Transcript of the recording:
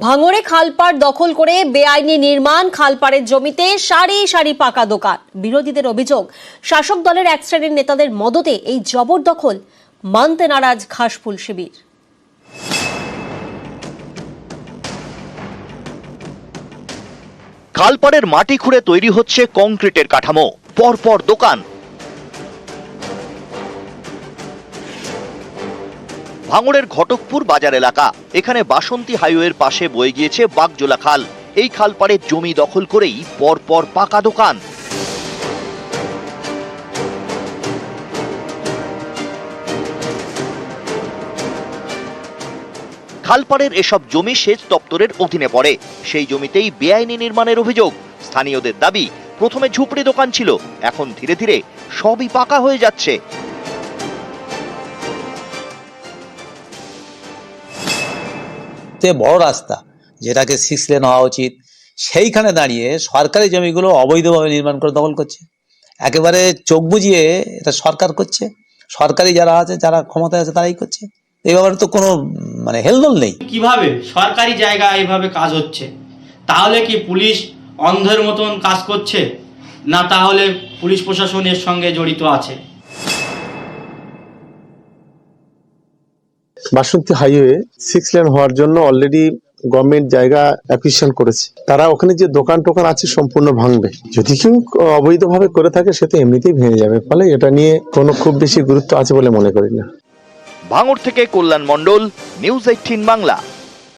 ভাঙড়ে খালপাড় দখল করে বেআইনি নির্মাণ, খালপাড়ের জমিতে সারি সারি পাকা দোকান। বিরোধীদের অভিযোগ, শাসক দলের এক শ্রেণীর নেতাদের মদতে এই জবরদখল। মানতে নারাজ ঘাসফুল শিবির। খালপাড়ের মাটি খুঁড়ে তৈরি হচ্ছে কংক্রিটের কাঠামো, পরপর দোকান। ভাঙড়ের ঘটকপুর বাজার এলাকা, এখানে বাসন্তী হাইওয়ের পাশে বয়ে গিয়েছে বাগজোলা খাল। এই খালপাড়ের জমি দখল করেই পরপর পাকা দোকান। খালপাড়ের এসব জমি সেচ দপ্তরের অধীনে পড়ে। সেই জমিতেই বেআইনি নির্মাণের অভিযোগ। স্থানীয়দের দাবি, প্রথমে ঝুপড়ি দোকান ছিল, এখন ধীরে ধীরে সবই পাকা হয়ে যাচ্ছে। বড় রাস্তা যেটাকে 6 লেন হওয়া উচিত, সেইখানে দাঁড়িয়ে সরকারি জমিগুলো অবৈধভাবে নির্মাণ করে দখল করছে। একেবারে চোখ বুজিয়ে এটা সরকার করছে, সরকারি যারা আছে, যারা ক্ষমতায় আছে তারাই করছে। এই ব্যাপারে তো কোনো হেলদোল নেই। কিভাবে সরকারি জায়গা এইভাবে কাজ হচ্ছে? তাহলে কি পুলিশ অন্ধের মতন কাজ করছে, না তাহলে পুলিশ প্রশাসন এর সঙ্গে জড়িত আছে? বাসন্তী হাইওয়ে 6 লেন হওয়ার জন্য অলরেডি গভর্নমেন্ট জায়গা অ্যাকুইজিশন করেছে। তারা ওখানে যে দোকান টোকান আছে সম্পূর্ণ ভাঙবে। যদি কেউ অবৈধভাবে করে থাকে সে তো এমনিতেই ভেঙে যাবে। ফলে এটা নিয়ে কোনো খুব বেশি গুরুত্ব আছে বলে মনে করি না। ভাঙড় থেকে কল্যাণ মণ্ডল, নিউজ 18 বাংলা।